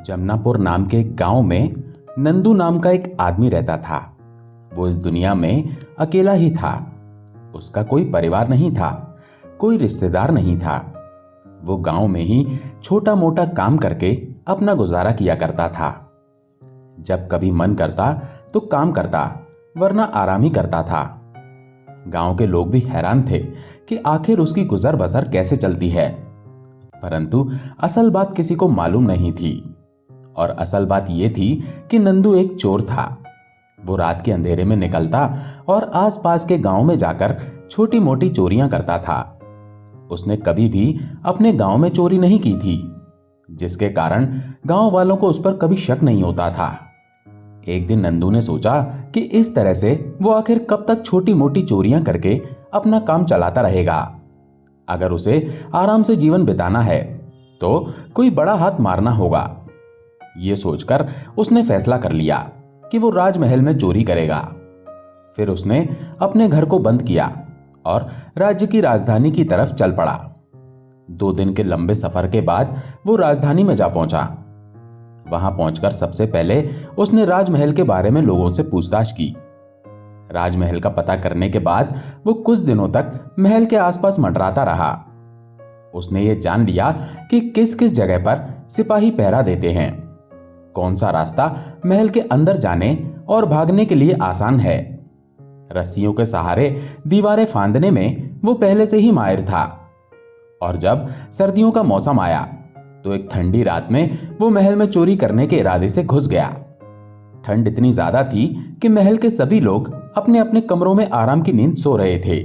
जमनापुर नाम के एक गांव में नंदू नाम का एक आदमी रहता था। वो इस दुनिया में अकेला ही था। उसका कोई परिवार नहीं था, कोई रिश्तेदार नहीं था। वो गांव में ही छोटा मोटा काम करके अपना गुजारा किया करता था। जब कभी मन करता तो काम करता, वरना आराम ही करता था। गांव के लोग भी हैरान थे कि आखिर उसकी गुजर बसर कैसे चलती है, परंतु असल बात किसी को मालूम नहीं थी। और असल बात यह थी कि नंदू एक चोर था। वो रात के अंधेरे में निकलता और आसपास के गांव में जाकर छोटी मोटी चोरियां करता था। उसने कभी भी अपने गांव में चोरी नहीं की थी, जिसके कारण गांव वालों को उस पर कभी शक नहीं होता था। एक दिन नंदू ने सोचा कि इस तरह से वो आखिर कब तक छोटी मोटी चोरियां करके अपना काम चलाता रहेगा। अगर उसे आराम से जीवन बिताना है तो कोई बड़ा हाथ मारना होगा। ये सोचकर उसने फैसला कर लिया कि वो राजमहल में चोरी करेगा। फिर उसने अपने घर को बंद किया और राज्य की राजधानी की तरफ चल पड़ा। 2 दिन के लंबे सफर के बाद वो राजधानी में जा पहुंचा। वहां पहुंचकर सबसे पहले उसने राजमहल के बारे में लोगों से पूछताछ की। राजमहल का पता करने के बाद वो कुछ दिनों तक महल के आसपास मंडराता रहा। उसने ये जान लिया कि किस किस जगह पर सिपाही पहरा देते हैं, कौन सा रास्ता महल के अंदर जाने और भागने के लिए आसान है। रस्सियों के सहारे दीवारें फांदने में वो पहले से ही माहिर था। और जब सर्दियों का मौसम आया तो एक ठंडी रात में वो महल में चोरी करने के इरादे से घुस गया। ठंड इतनी ज्यादा थी कि महल के सभी लोग अपने अपने कमरों में आराम की नींद सो रहे थे।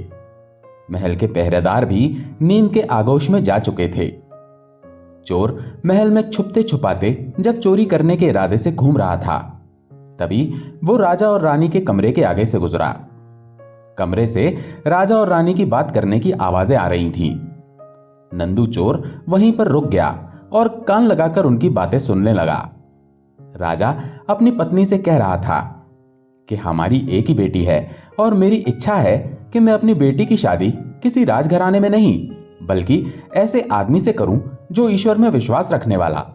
महल के पहरेदार भी नींद के आगोश में जा चुके थे। चोर महल में छुपते छुपाते जब चोरी करने के इरादे से घूम रहा था, तभी वो राजा और रानी के कमरे के आगे से गुजरा। कमरे से राजा और रानी की बात करने की आवाजें आ रही थीं। नंदू चोर वहीं पर रुक गया और कान लगाकर उनकी बातें सुनने लगा। राजा अपनी पत्नी से कह रहा था कि हमारी एक ही बेटी है और मेरी इच्छा है कि मैं अपनी बेटी की शादी किसी राजघराने में नहीं, बल्कि ऐसे आदमी से करूं जो ईश्वर में विश्वास रखने वाला,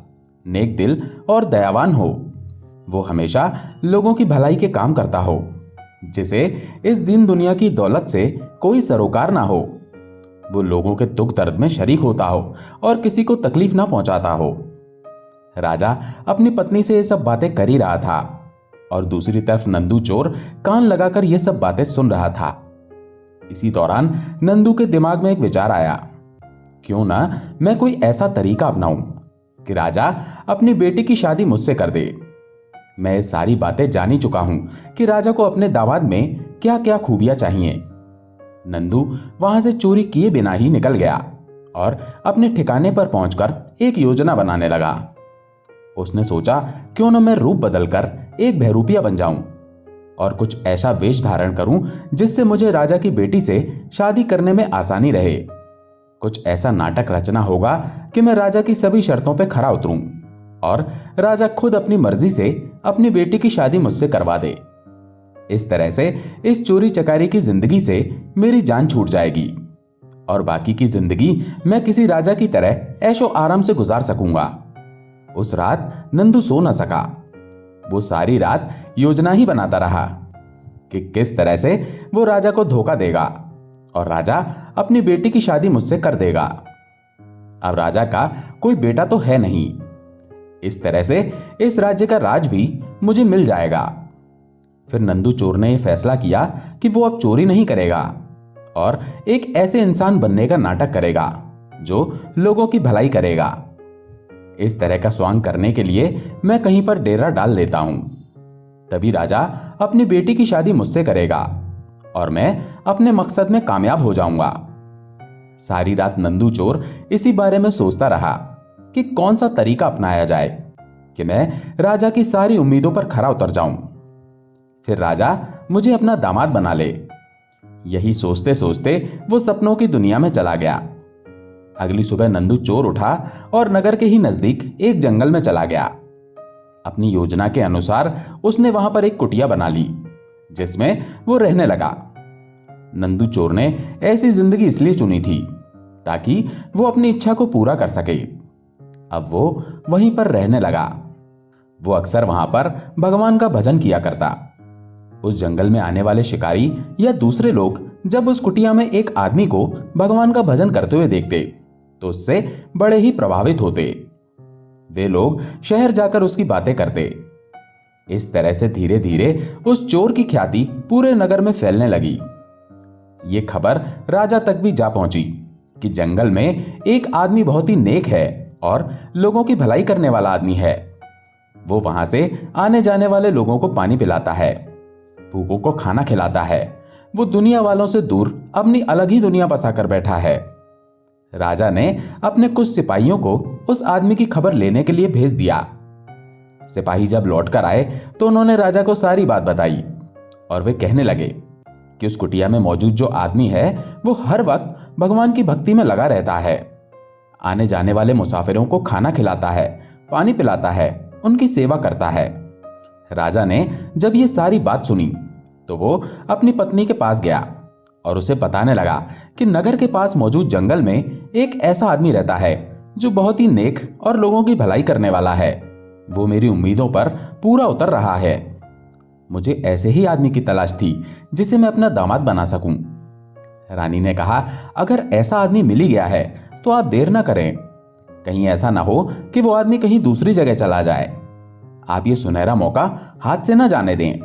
नेक दिल और दयावान हो। वो हमेशा लोगों की भलाई के काम करता हो, जिसे इस दीन दुनिया की दौलत से कोई सरोकार ना हो। वो लोगों के दुख दर्द में शरीक होता हो और किसी को तकलीफ ना पहुंचाता हो। राजा अपनी पत्नी से ये सब बातें कर ही रहा था और दूसरी तरफ नंदू चोर कान लगाकर ये सब बातें सुन रहा था। इसी दौरान नंदू के दिमाग में एक विचार आया, क्यों ना मैं कोई ऐसा तरीका अपनाऊं कि राजा अपनी बेटी की शादी मुझसे कर दे। मैं ये सारी बातें जान ही चुका हूं कि राजा को अपने दामाद में क्या क्या खूबियां चाहिए। नंदू वहां से चोरी किए बिना ही निकल गया और अपने ठिकाने पर पहुंचकर एक योजना बनाने लगा। उसने सोचा, क्यों ना मैं रूप बदलकर एक बहरूपिया बन जाऊं और कुछ ऐसा वेश धारण करूं जिससे मुझे राजा की बेटी से शादी करने में आसानी रहे। कुछ ऐसा नाटक रचना होगा कि मैं राजा की सभी शर्तों पर खरा उतरूं और राजा खुद अपनी मर्जी से अपनी बेटी की शादी मुझसे करवा दे। इस तरह से इस चोरी चकारी की जिंदगी से मेरी जान छूट जाएगी और बाकी की जिंदगी मैं किसी राजा की तरह ऐशो आराम से गुजार सकूंगा। उस रात नंदू सो न सका। वो सारी रात योजना ही बनाता रहा कि किस तरह से वो राजा को धोखा देगा और राजा अपनी बेटी की शादी मुझसे कर देगा। अब राजा का कोई बेटा तो है नहीं, इस तरह से इस राज्य का राज भी मुझे मिल जाएगा। फिर नंदू चोर ने यह फैसला किया कि वो अब चोरी नहीं करेगा और एक ऐसे इंसान बनने का नाटक करेगा जो लोगों की भलाई करेगा। इस तरह का स्वांग करने के लिए मैं कहीं पर डेरा डाल देता हूं, तभी राजा अपनी बेटी की शादी मुझसे करेगा और मैं अपने मकसद में कामयाब हो जाऊंगा। सारी रात नंदू चोर इसी बारे में सोचता रहा कि कौन सा तरीका अपनाया जाए कि मैं राजा की सारी उम्मीदों पर खरा उतर जाऊं, फिर राजा मुझे अपना दामाद बना ले। यही सोचते सोचते वो सपनों की दुनिया में चला गया। अगली सुबह नंदू चोर उठा और नगर के ही नजदीक एक जंगल में चला गया। अपनी योजना के अनुसार उसने वहां पर एक कुटिया बना ली जिसमें वो रहने लगा। नंदू चोर ने ऐसी जिंदगी इसलिए चुनी थी ताकि वो अपनी इच्छा को पूरा कर सके। अब वो वहीं पर रहने लगा वो अक्सर वहां पर भगवान का भजन किया करता। उस जंगल में आने वाले शिकारी या दूसरे लोग जब उस कुटिया में एक आदमी को भगवान का भजन करते हुए देखते तो उससे बड़े ही प्रभावित होते। वे लोग शहर जाकर उसकी बातें करते। इस तरह से धीरे धीरे उस चोर की ख्याति पूरे नगर में फैलने लगी। ये खबर राजा तक भी जा पहुंची कि जंगल में एक आदमी बहुत ही नेक है और लोगों की भलाई करने वाला आदमी है। वो वहां से आने जाने वाले लोगों को पानी पिलाता है, भूखों को खाना खिलाता है। वो दुनिया वालों से दूर अपनी अलग ही दुनिया बसाकर बैठा है। राजा ने अपने कुछ सिपाहियों को उस आदमी की खबर लेने के लिए भेज दिया। सिपाही जब लौटकर आए तो उन्होंने राजा को सारी बात बताई और वे कहने लगे कि उस कुटिया में मौजूद जो आदमी है वो हर वक्त भगवान की भक्ति में लगा रहता है। आने जाने वाले मुसाफिरों को खाना खिलाता है, पानी पिलाता है, उनकी सेवा करता है। राजा ने जब ये सारी बात सुनी तो वो अपनी पत्नी के पास गया और उसे बताने लगा कि नगर के पास मौजूद जंगल में एक ऐसा आदमी रहता है जो बहुत ही नेक और लोगों की भलाई करने वाला है। वो मेरी उम्मीदों पर पूरा उतर रहा है। मुझे ऐसे ही आदमी की तलाश थी जिसे मैं अपना दामाद बना सकूं। रानी ने कहा, अगर ऐसा आदमी मिल ही गया है तो आप देर ना करें। कहीं ऐसा ना हो कि वो आदमी कहीं दूसरी जगह चला जाए। आप ये सुनहरा मौका हाथ से ना जाने दें।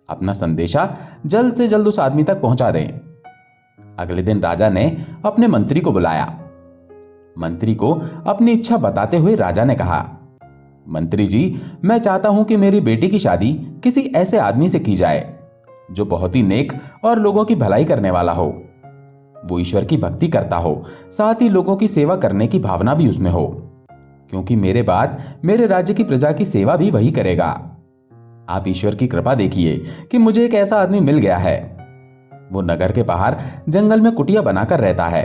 अपना संदेशा जल्द से जल्द उस आदमी तक पहुंचा दें। अगले दिन राजा ने अपने मंत्री को बुलाया। मंत्री को अपनी इच्छा बताते हुए राजा ने कहा, मंत्री जी, मैं चाहता हूं कि मेरी बेटी की शादी किसी ऐसे आदमी से की जाए जो बहुत ही नेक और लोगों की भलाई करने वाला हो। वो ईश्वर की भक्ति करता हो, साथ ही लोगों की सेवा करने की भावना भी उसमें हो, क्योंकि मेरे बाद मेरे राज्य की प्रजा की सेवा भी वही करेगा। आप ईश्वर की कृपा देखिए कि मुझे एक ऐसा आदमी मिल गया है। वो नगर के बाहर जंगल में कुटिया बनाकर रहता है।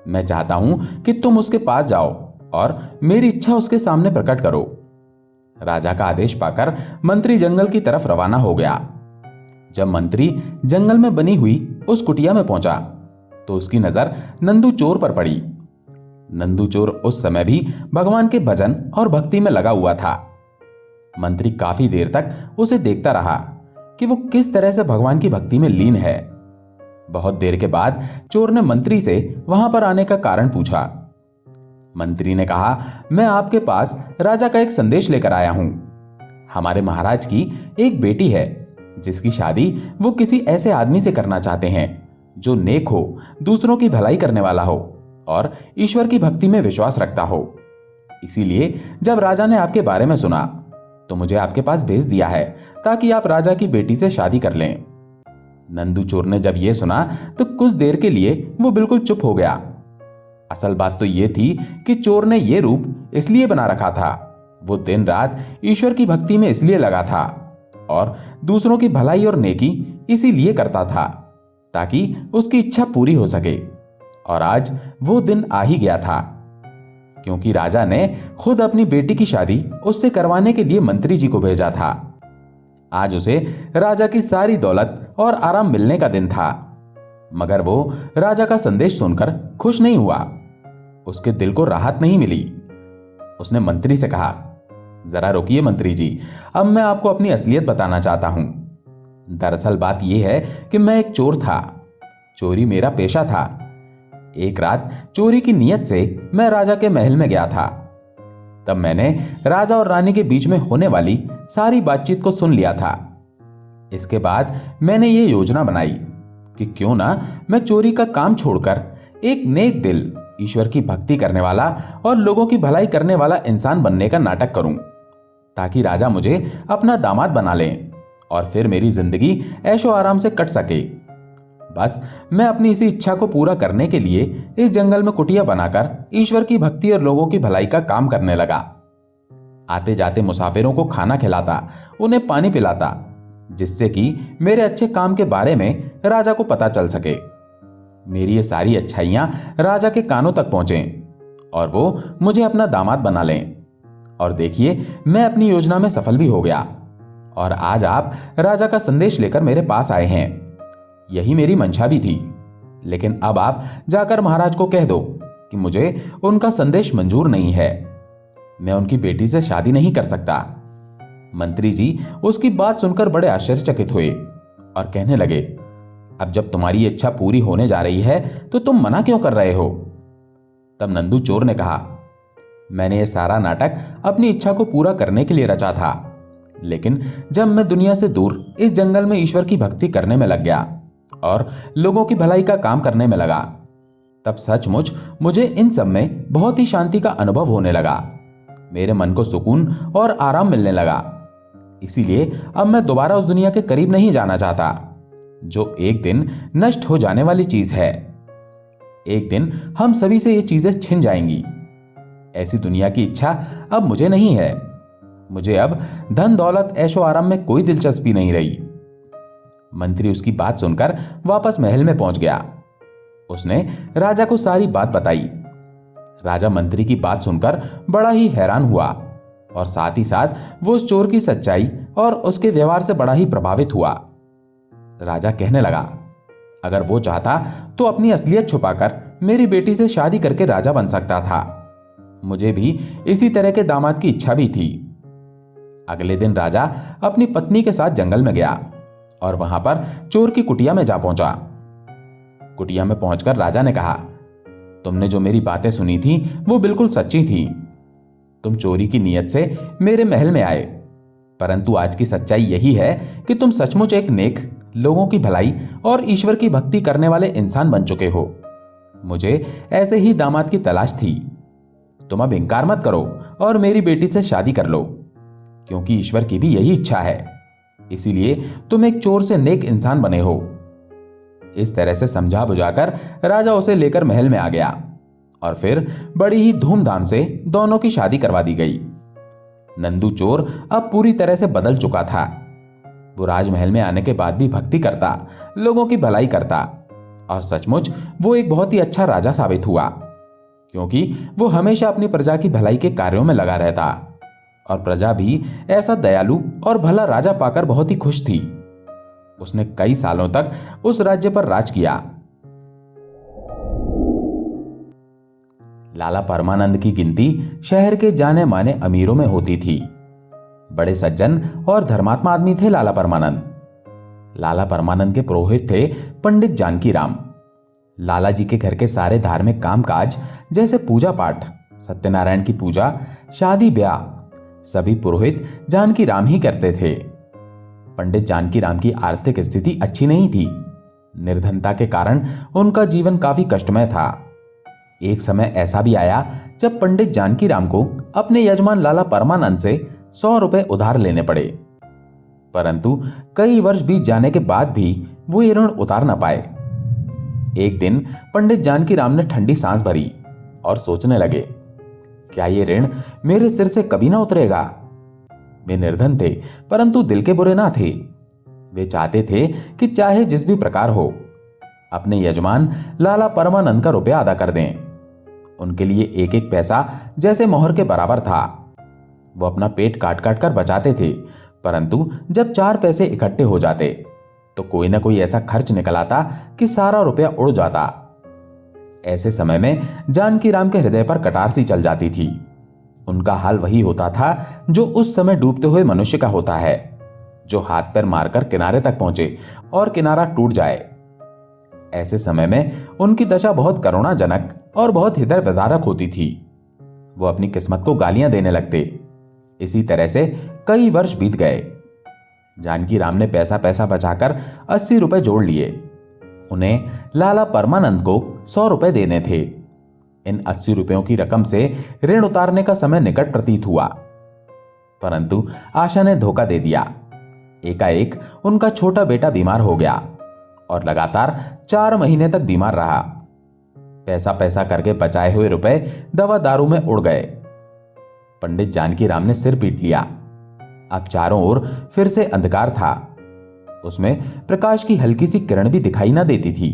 मैं चाहता हूं कि तुम उसके पास जाओ और मेरी इच्छा उसके सामने प्रकट करो। राजा का आदेश पाकर मंत्री जंगल की तरफ रवाना हो गया। जब मंत्री जंगल में बनी हुई उस कुटिया में पहुंचा तो उसकी नजर नंदू चोर पर पड़ी। नंदू चोर उस समय भी भगवान के भजन और भक्ति में लगा हुआ था। मंत्री काफी देर तक उसे देखता रहा कि वो किस तरह से भगवान की भक्ति में लीन है। बहुत देर के बाद चोर ने मंत्री से वहां पर आने का कारण पूछा। मंत्री ने कहा, मैं आपके पास राजा का एक संदेश लेकर आया हूं। हमारे महाराज की एक बेटी है जिसकी शादी वो किसी ऐसे आदमी से करना चाहते हैं जो नेक हो, दूसरों की भलाई करने वाला हो और ईश्वर की भक्ति में विश्वास रखता हो। इसीलिए जब राजा ने आपके बारे में सुना तो मुझे आपके पास भेज दिया है ताकि आप राजा की बेटी से शादी कर लें। नंदू चोर ने जब यह सुना तो कुछ देर के लिए वो बिल्कुल चुप हो गया। असल बात तो यह थी कि चोर ने यह रूप इसलिए बना रखा था, वो दिन रात ईश्वर की भक्ति में इसलिए लगा था और दूसरों की भलाई और नेकी इसीलिए करता था ताकि उसकी इच्छा पूरी हो सके। और आज वो दिन आ ही गया था, क्योंकि राजा ने खुद अपनी बेटी की शादी उससे करवाने के लिए मंत्री जी को भेजा था। आज उसे राजा की सारी दौलत और आराम मिलने का दिन था, मगर वो राजा का संदेश सुनकर खुश नहीं हुआ। उसके दिल को राहत नहीं मिली। उसने मंत्री से कहा, जरा रुकिए मंत्री जी, अब मैं आपको अपनी असलियत बताना चाहता हूं। दरअसल बात यह है कि मैं एक चोर था। चोरी मेरा पेशा था। एक रात चोरी की नियत से मैं राजा के महल में गया था। तब मैंने राजा और रानी के बीच में होने वाली सारी बातचीत को सुन लिया था। इसके बाद मैंने ये योजना बनाई कि क्यों ना मैं चोरी का काम छोड़कर एक नेक दिल, ईश्वर की भक्ति करने वाला और लोगों की भलाई करने वाला इंसान बनने का नाटक करूं, ताकि राजा मुझे अपना दामाद बना लें और फिर मेरी जिंदगी ऐशो आराम से कट सके। बस मैं अपनी इसी इच्छा को पूरा करने के लिए इस जंगल में कुटिया बनाकर ईश्वर की भक्ति और लोगों की भलाई का काम करने लगा। आते जाते मुसाफिरों को खाना खिलाता, उन्हें पानी पिलाता, जिससे कि मेरे अच्छे काम के बारे में राजा को पता चल सके। मेरी ये सारी अच्छाइयां राजा के कानों तक पहुंचें और वो मुझे अपना दामाद बना लें। और देखिए, मैं अपनी योजना में सफल भी हो गया और आज आप राजा का संदेश लेकर मेरे पास आए हैं। यही मेरी मंशा भी थी, लेकिन अब आप जाकर महाराज को कह दो कि मुझे उनका संदेश मंजूर नहीं है। मैं उनकी बेटी से शादी नहीं कर सकता। मंत्री जी उसकी बात सुनकर बड़े आश्चर्यचकित हुए और कहने लगे, अब जब तुम्हारी इच्छा पूरी होने जा रही है तो तुम मना क्यों कर रहे हो? तब नंदू चोर ने कहा, मैंने यह सारा नाटक अपनी इच्छा को पूरा करने के लिए रचा था, लेकिन जब मैं दुनिया से दूर इस जंगल में ईश्वर की भक्ति करने में लग गया और लोगों की भलाई का काम करने में लगा, तब सचमुच मुझे इन सब में बहुत ही शांति का अनुभव होने लगा। मेरे मन को सुकून और आराम मिलने लगा। इसीलिए अब मैं दोबारा उस दुनिया के करीब नहीं जाना चाहता जो एक दिन नष्ट हो जाने वाली चीज है। एक दिन हम सभी से ये चीजें छिन जाएंगी। ऐसी दुनिया की इच्छा अब मुझे नहीं है। मुझे अब धन दौलत ऐशो आराम में कोई दिलचस्पी नहीं रही। मंत्री उसकी बात सुनकर वापस महल में पहुंच गया। उसने राजा को सारी बात बताई। राजा मंत्री की बात सुनकर बड़ा ही हैरान हुआ और साथ ही साथ वो उस चोर की सच्चाई और उसके व्यवहार से बड़ा ही प्रभावित हुआ। राजा कहने लगा, अगर वो चाहता तो अपनी असलियत छुपाकर मेरी बेटी से शादी करके राजा बन सकता था। मुझे भी इसी तरह के दामाद की इच्छा भी थी। अगले दिन राजा अपनी पत्नी के साथ जंगल में गया और वहां पर चोर की कुटिया में जा पहुंचा। कुटिया में पहुंचकर राजा ने कहा, तुमने जो मेरी बातें सुनी थी वो बिल्कुल सच्ची थी। तुम चोरी की नीयत से मेरे महल में आए, परंतु आज की सच्चाई यही है कि तुम सचमुच एक नेक, लोगों की भलाई और ईश्वर की भक्ति करने वाले इंसान बन चुके हो। मुझे ऐसे ही दामाद की तलाश थी। तुम अब इंकार मत करो और मेरी बेटी से शादी कर लो, क्योंकि ईश्वर की भी यही इच्छा है। इसीलिए तुम एक चोर से नेक इंसान बने हो। इस तरह से समझा बुझाकर राजा उसे लेकर महल में आ गया और फिर बड़ी ही धूमधाम से दोनों की शादी करवा दी गई। नंदू चोर अब पूरी तरह से बदल चुका था। वो राजमहल में आने के बाद भी भक्ति करता, लोगों की भलाई करता और सचमुच वो एक बहुत ही अच्छा राजा साबित हुआ, क्योंकि वो हमेशा अपनी प्रजा की भलाई के कार्यों में लगा रहता और प्रजा भी ऐसा दयालु और भला राजा पाकर बहुत ही खुश थी। उसने कई सालों तक उस राज्य पर राज किया। लाला परमानंद की गिनती शहर के जाने माने अमीरों में होती थी। बड़े सज्जन और धर्मात्मा आदमी थे लाला परमानंद। लाला परमानंद के पुरोहित थे पंडित जानकी राम। लाला जी के घर के सारे धार्मिक कामकाज जैसे पूजा पाठ, सत्यनारायण की पूजा, शादी ब्याह, सभी पुरोहित जानकी राम ही करते थे। पंडित जानकी राम की आर्थिक स्थिति अच्छी नहीं थी। निर्धनता के कारण उनका जीवन काफी कष्टमय था। एक समय ऐसा भी आया जब पंडित जानकी राम को अपने यजमान लाला परमानंद से 100 रुपए उधार लेने पड़े, परंतु कई वर्ष बीत जाने के बाद भी वो ये ऋण उतार न पाए। एक दिन पंडित जानकी राम ने ठंडी सांस भरी और सोचने लगे, क्या ये ऋण मेरे सिर से कभी ना उतरेगा? वे निर्धन थे, परंतु दिल के बुरे ना थे। वे चाहते थे कि चाहे जिस भी प्रकार हो, अपने यजमान लाला परमानंद का रुपया अदा कर दें। उनके लिए एक एक पैसा जैसे मोहर के बराबर था। वो अपना पेट काट काट कर बचाते थे, परंतु जब 4 पैसे इकट्ठे हो जाते तो कोई ना कोई ऐसा खर्च निकल आता कि सारा रुपया उड़ जाता। ऐसे समय में जानकी राम के हृदय पर कटार सी चल जाती थी। उनका हाल वही होता था जो उस समय डूबते हुए मनुष्य का होता है, जो हाथ पैर मारकर किनारे तक पहुंचे और किनारा टूट जाए। ऐसे समय में उनकी दशा बहुत करुणाजनक और बहुत हृदय विदारक होती थी। वो अपनी किस्मत को गालियां देने लगते। इसी तरह से कई वर्ष बीत गए। जानकी राम ने पैसा पैसा बचाकर 80 रुपए जोड़ लिए। उन्हें लाला परमानंद को 100 रुपए देने थे। इन 80 रुपयों की रकम से ऋण उतारने का समय निकट प्रतीत हुआ, परंतु आशा ने धोखा दे दिया। एकाएक उनका छोटा बेटा बीमार हो गया और लगातार 4 महीने तक बीमार रहा। पैसा पैसा करके बचाए हुए रुपए दवा दारू में उड़ गए। पंडित जानकी राम ने सिर पीट लिया। अब चारों ओर फिर से अंधकार था। उसमें प्रकाश की हल्की सी किरण भी दिखाई ना देती थी।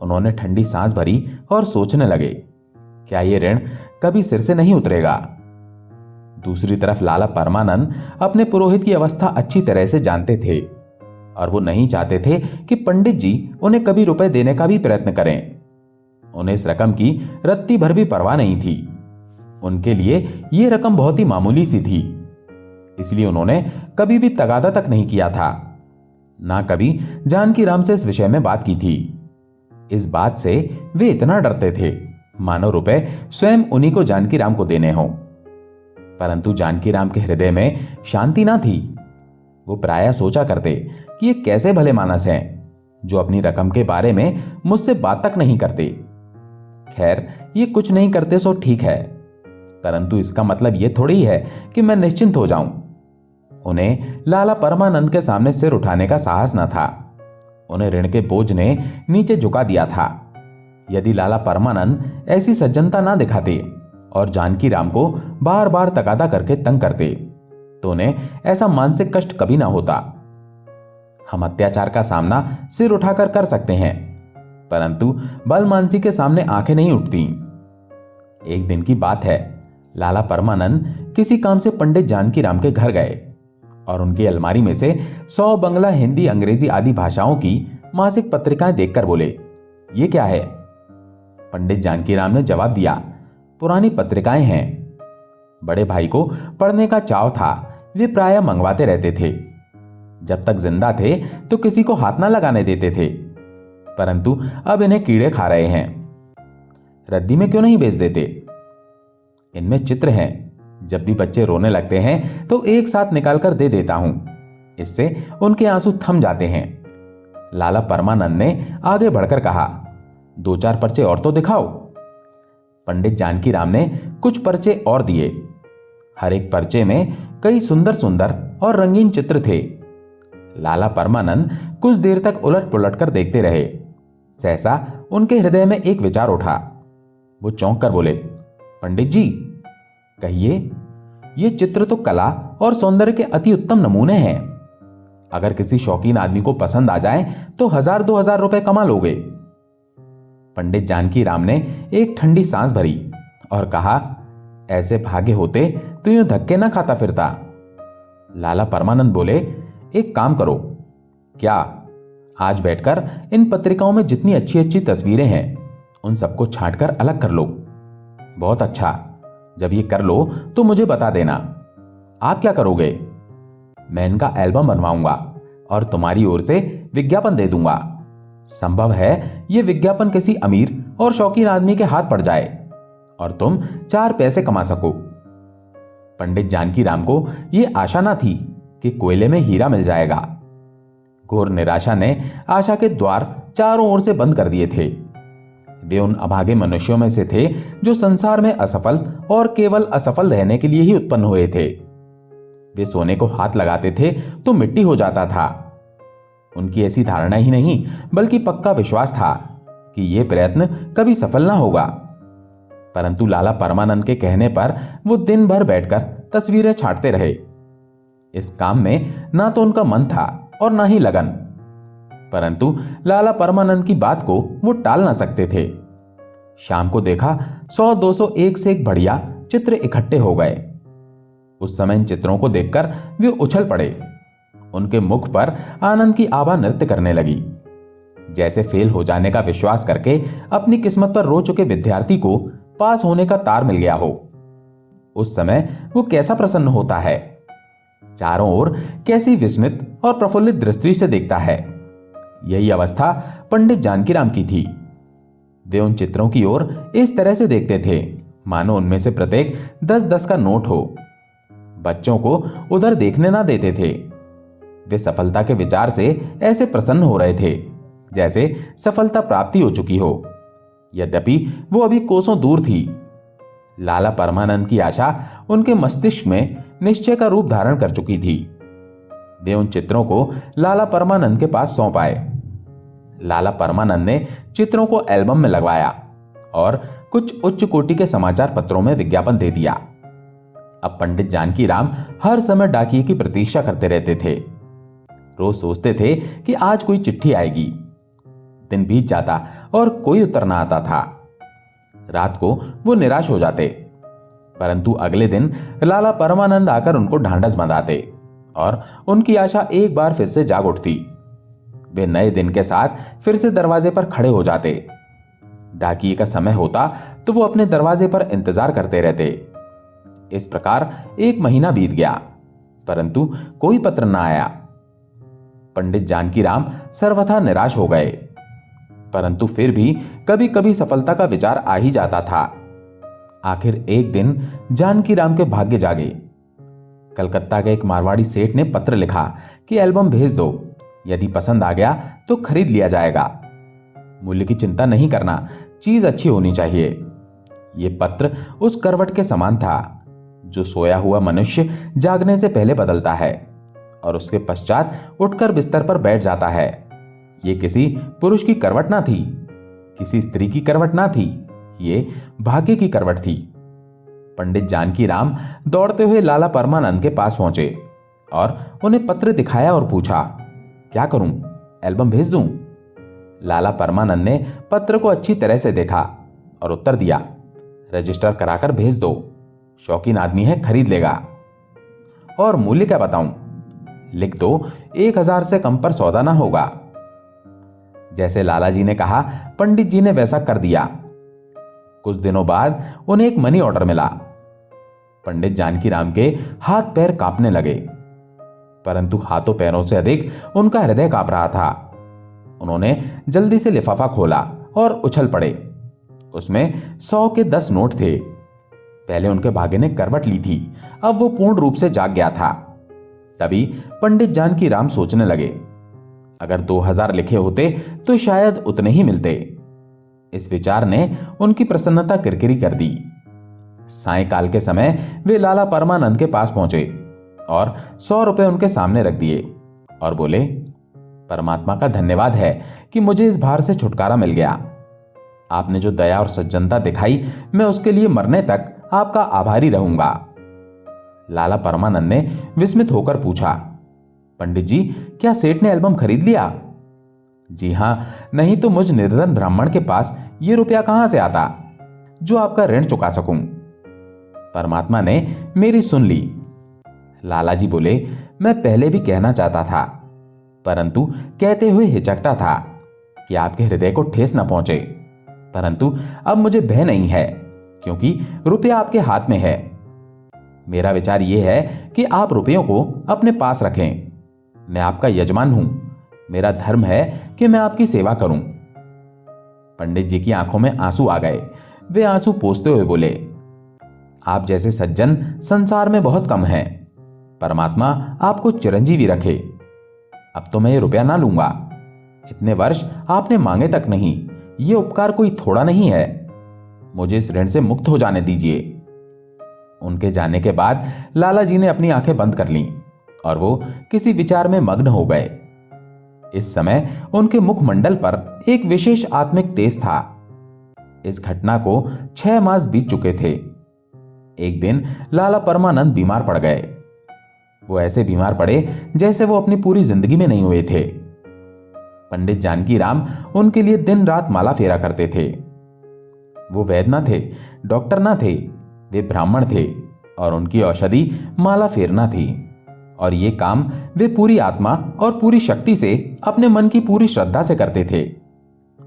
उन्होंने ठंडी सांस भरी और सोचने लगे, क्या ये ऋण कभी सिर से नहीं उतरेगा? दूसरी तरफ लाला परमानंद अपने पुरोहित की अवस्था अच्छी तरह से जानते थे और वो नहीं चाहते थे कि पंडित जी उन्हें कभी रुपए देने का भी प्रयत्न करें। उन्हें इस रकम की रत्ती भर भी परवाह नहीं थी। उनके लिए यह रकम बहुत ही मामूली सी थी, इसलिए उन्होंने कभी भी तगादा तक नहीं किया था, ना कभी जानकी राम से इस विषय में बात की थी। इस बात से वे इतना डरते थे मानो रुपए स्वयं उन्हीं को जानकी राम को देने हों। परंतु जानकी राम के हृदय में शांति ना थी। वो प्रायः सोचा करते कि ये कैसे भले मानस हैं जो अपनी रकम के बारे में मुझसे बात तक नहीं करते। खैर, ये कुछ नहीं करते सो ठीक है, परंतु इसका मतलब ये थोड़ी ही है कि मैं निश्चिंत हो जाऊं। उन्हें लाला परमानंद के सामने सिर उठाने का साहस न था। उन्हें ऋण के बोझ ने नीचे झुका दिया था। यदि लाला परमानंद ऐसी सज्जनता ना दिखाते और जानकी राम को बार बार तगादा करके तंग करते तो उन्हें ऐसा मानसिक कष्ट कभी ना होता। हम अत्याचार का सामना सिर उठाकर कर सकते हैं, परंतु बलमानसी के सामने आंखें नहीं उठती। एक दिन की बात है, लाला परमानंद किसी काम से पंडित जानकी राम के घर गए और उनकी अलमारी में से 100 बंगला, हिंदी, अंग्रेजी आदि भाषाओं की मासिक पत्रिकाएं देखकर बोले, ये क्या है? पंडित जानकी राम ने जवाब दिया, पुरानी पत्रिकाएं हैं। बड़े भाई को पढ़ने का चाव था, वे प्रायः मंगवाते रहते थे। जब तक जिंदा थे तो किसी को हाथ ना लगाने देते थे, परंतु अब इन्हें कीड़े खा रहे हैं। रद्दी में क्यों नहीं बेच देते? इनमें चित्र हैं, जब भी बच्चे रोने लगते हैं तो एक साथ निकालकर दे देता हूं, इससे उनके आंसू थम जाते हैं। लाला परमानंद ने आगे बढ़कर कहा, 2-4 पर्चे और तो दिखाओ। पंडित जानकी राम ने कुछ पर्चे और दिए। हर एक पर्चे में कई सुंदर सुंदर और रंगीन चित्र थे। लाला परमानंद कुछ देर तक उलट पुलट कर देखते रहे। सहसा उनके हृदय में एक विचार उठा। वो चौंक कर बोले, पंडित जी, कहिए, ये चित्र तो कला और सौंदर्य के अति उत्तम नमूने हैं। अगर किसी शौकीन आदमी को पसंद आ जाए तो 1000-2000 रुपए कमा लोगे। पंडित जानकी राम ने एक ठंडी सांस भरी और कहा, ऐसे भागे होते तो यूं धक्के ना खाता फिरता। लाला परमानंद बोले, एक काम करो। क्या? आज बैठकर इन पत्रिकाओं में जितनी अच्छी अच्छी तस्वीरें हैं उन सबको छांटकर अलग कर लो। बहुत अच्छा, जब ये कर लो तो मुझे बता देना। आप क्या करोगे? मैं इनका एल्बम बनवाऊंगा और तुम्हारी ओर से विज्ञापन दे दूंगा। संभव है यह विज्ञापन किसी अमीर और शौकीन आदमी के हाथ पड़ जाए और तुम 4 पैसे कमा सको। पंडित जानकी राम को यह आशा ना थी कि कोयले में हीरा मिल जाएगा। घोर निराशा ने आशा के द्वार चारों ओर से बंद कर दिए थे। वे उन अभागे मनुष्यों में से थे जो संसार में असफल और केवल असफल रहने के लिए ही उत्पन्न हुए थे। वे सोने को हाथ लगाते थे तो मिट्टी हो जाता था। उनकी ऐसी धारणा ही नहीं बल्कि पक्का विश्वास था कि यह प्रयत्न कभी सफल ना होगा। परंतु लाला परमानंद के कहने पर वो दिन भर बैठकर तस्वीरें छांटते रहे। इस काम में ना तो उनका मन था और ना ही लगन, परंतु लाला परमानंद की बात को वो टाल ना सकते थे। शाम को देखा 100-200 एक से एक बढ़िया चित्र इकट्ठे हो गए। उस समय इन चित्रों को देखकर वे उछल पड़े। उनके मुख पर आनंद की आभा नृत्य करने लगी। जैसे फेल हो जाने का विश्वास करके अपनी किस्मत पर रो चुके विद्यार्थी को पास होने का तार मिल गया हो। उस समय वो कैसा प्रसन्न होता है, चारों ओर कैसी विस्मित और प्रफुल्लित दृष्टि से देखता है। यही अवस्था पंडित जानकी राम की थी। वे उन चित्रों की ओर इस तरह से देखते थे मानो उनमें से प्रत्येक 10-10 का नोट हो। बच्चों को उधर देखने ना देते थे। वे सफलता के विचार से ऐसे प्रसन्न हो रहे थे जैसे सफलता प्राप्ति हो चुकी हो, यद्यपि वो अभी कोसों दूर थी। लाला परमानंद की आशा उनके मस्तिष्क में निश्चय का रूप धारण कर चुकी थी। वे उन चित्रों को लाला परमानंद के पास सौंप आए। लाला परमानंद ने चित्रों को एल्बम में लगवाया और कुछ उच्च कोटि के समाचार पत्रों में विज्ञापन दे दिया। अब पंडित जानकी राम हर समय डाकिये की प्रतीक्षा करते रहते थे। रोज सोचते थे कि आज कोई चिट्ठी आएगी। दिन बीत जाता और कोई उत्तर ना आता था। रात को वो निराश हो जाते, परंतु अगले दिन लाला परमानंद आकर उनको ढांढस बंधाते और उनकी आशा एक बार फिर से जाग उठती। वे नए दिन के साथ फिर से दरवाजे पर खड़े हो जाते। डाकिये का समय होता तो वो अपने दरवाजे पर इंतजार करते रहते। इस प्रकार 1 महीना बीत गया, परंतु कोई पत्र न आया। पंडित जानकीराम सर्वथा निराश हो गए, परंतु फिर भी कभी कभी सफलता का विचार आ ही जाता था। आखिर एक दिन जानकीराम के भाग्य जागे। कलकत्ता के एक मारवाड़ी सेठ ने पत्र लिखा कि एल्बम भेज दो, यदि पसंद आ गया तो खरीद लिया जाएगा। मूल्य की चिंता नहीं करना, चीज अच्छी होनी चाहिए। यह पत्र उस करवट के समान था जो सोया हुआ मनुष्य जागने से पहले बदलता है और उसके पश्चात उठकर बिस्तर पर बैठ जाता है। यह किसी पुरुष की करवट ना थी, किसी स्त्री की करवट ना थी, ये भाग्य की करवट थी। पंडित जानकीराम दौड़ते हुए लाला परमानंद के पास पहुंचे और उन्हें पत्र दिखाया और पूछा, क्या करूं, एल्बम भेज दूं? लाला परमानंद ने पत्र को अच्छी तरह से देखा और उत्तर दिया, रजिस्टर कराकर भेज दो, शौकीन आदमी है, खरीद लेगा। और मूल्य क्या बताऊं? लिख दो 1000 से कम पर सौदा ना होगा। जैसे लाला जी ने कहा, पंडित जी ने वैसा कर दिया। कुछ दिनों बाद उन्हें एक मनी ऑर्डर मिला। पंडित जानकीराम के हाथ पैर कांपने लगे, परंतु हाथों पैरों से अधिक उनका हृदय कांप रहा था। उन्होंने जल्दी से लिफाफा खोला और उछल पड़े। उसमें 100 के 10 नोट थे। पहले उनके भाग्य ने करवट ली थी, अब वो पूर्ण रूप से जाग गया था। तभी पंडित जानकीराम सोचने लगे, अगर 2000 लिखे होते तो शायद उतने ही मिलते। इस विचार ने उनकी प्रसन्नता किरकिरी कर दी। सायंकाल के समय वे लाला परमानंद के पास पहुंचे और 100 रुपए उनके सामने रख दिए और बोले, परमात्मा का धन्यवाद है कि मुझे इस भार से छुटकारा मिल गया। आपने जो दया और सज्जनता दिखाई, मैं उसके लिए मरने तक आपका आभारी रहूंगा। लाला परमानंद ने विस्मित होकर पूछा, पंडित जी, क्या सेठ ने एल्बम खरीद लिया? जी हां, नहीं तो मुझ निर्धन ब्राह्मण के पास ये रुपया कहां से आता जो आपका ऋण चुका सकूं। परमात्मा ने मेरी सुन ली। लाला जी बोले, मैं पहले भी कहना चाहता था, परंतु कहते हुए हिचकता था कि आपके हृदय को ठेस न पहुंचे। परंतु अब मुझे भय नहीं है, क्योंकि रुपया आपके हाथ में है। मेरा विचार यह है कि आप रुपयों को अपने पास रखें। मैं आपका यजमान हूं, मेरा धर्म है कि मैं आपकी सेवा करूं। पंडित जी की आंखों में आंसू आ गए। वे आंसू पोंछते हुए बोले, आप जैसे सज्जन संसार में बहुत कम हैं। परमात्मा आपको चिरंजीवी रखे। अब तो मैं ये रुपया ना लूंगा। इतने वर्ष आपने मांगे तक नहीं, ये उपकार कोई थोड़ा नहीं है। मुझे इस ऋण से मुक्त हो जाने दीजिए। उनके जाने के बाद लाला जी ने अपनी आंखें बंद कर लीं और वो किसी विचार में मग्न हो गए। इस समय उनके मुखमंडल पर एक विशेष आत्मिक तेज था। इस घटना को 6 मास बीत चुके थे। एक दिन लाला परमानंद बीमार पड़ गए। वो ऐसे बीमार पड़े जैसे वो अपनी पूरी जिंदगी में नहीं हुए थे। पंडित जानकीराम उनके लिए दिन रात माला फेरा करते थे। वो वैद्य ना थे, डॉक्टर ना थे, वे ब्राह्मण थे और उनकी औषधि माला फेरना थी। और ये काम वे पूरी आत्मा और पूरी शक्ति से अपने मन की पूरी श्रद्धा से करते थे।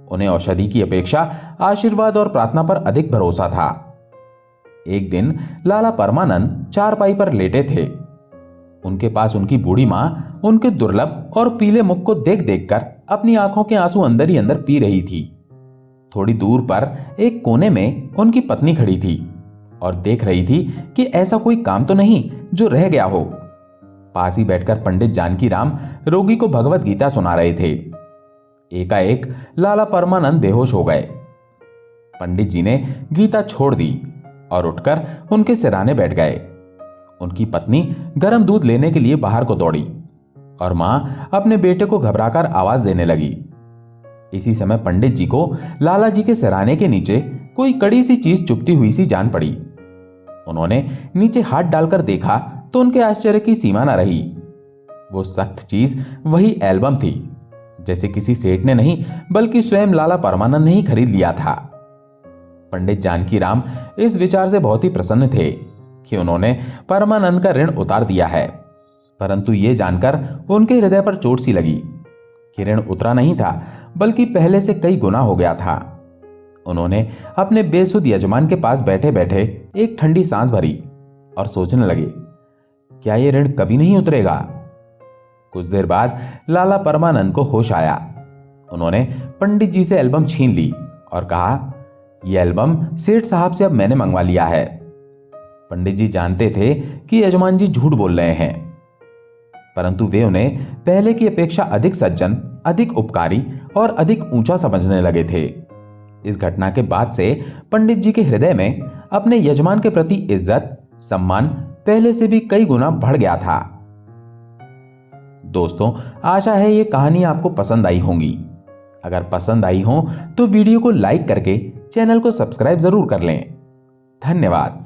उन्हें औषधि की अपेक्षा आशीर्वाद और प्रार्थना पर अधिक भरोसा था। एक दिन लाला परमानंद चारपाई पर लेटे थे। उनके पास उनकी बूढ़ी मां उनके दुर्लभ और पीले मुख को देख देखकर अपनी आंखों के आंसू अंदर ही अंदर पी रही थी। थोड़ी दूर पर एक कोने में उनकी पत्नी खड़ी थी और देख रही थी कि ऐसा कोई काम तो नहीं जो रह गया हो। पास ही बैठकर पंडित जानकीराम रोगी को भगवत गीता सुना रहे थे। एकाएक लाला परमानंद बेहोश हो गए। पंडित जी ने गीता छोड़ दी और उठकर उनके सिराने बैठ गए। उनकी पत्नी गर्म दूध लेने के लिए बाहर को दौड़ी और मां अपने बेटे को घबराकर आवाज देने लगी। इसी समय पंडित जी को लाला जी के सिराने के नीचे कोई कड़ी सी चीज चुभती हुई सी जान पड़ी। उन्होंने नीचे हाथ डालकर देखा तो उनके आश्चर्य की सीमा न रही। वो सख्त चीज वही एल्बम थी, जैसे किसी सेठ ने नहीं बल्कि स्वयं लाला परमानंद ने ही खरीद लिया था। पंडित जानकीराम इस विचार से बहुत ही प्रसन्न थे कि उन्होंने परमानंद का ऋण उतार दिया है, परंतु ये जानकर उनके हृदय पर चोट सी लगी कि ऋण उतरा नहीं था बल्कि पहले से कई गुना हो गया था। उन्होंने अपने बेसुध यजमान के पास बैठे बैठे एक ठंडी सांस भरी और सोचने लगे, क्या ये ऋण कभी नहीं उतरेगा? कुछ देर बाद लाला परमानंद को होश आया। उन्होंने पंडित जी से एल्बम छीन ली और कहा, यह एल्बम सेठ साहब से अब मैंने मंगवा लिया है। पंडित जी जानते थे कि यजमान जी झूठ बोल रहे हैं, परंतु वे उन्हें पहले की अपेक्षा अधिक सज्जन, अधिक उपकारी और अधिक ऊंचा समझने लगे थे। इस घटना के बाद से पंडित जी के हृदय में अपने यजमान के प्रति इज्जत, सम्मान पहले से भी कई गुना बढ़ गया था। दोस्तों, आशा है ये कहानी आपको पसंद आई होंगी। अगर पसंद आई हो तो वीडियो को लाइक करके चैनल को सब्सक्राइब जरूर कर लें। धन्यवाद।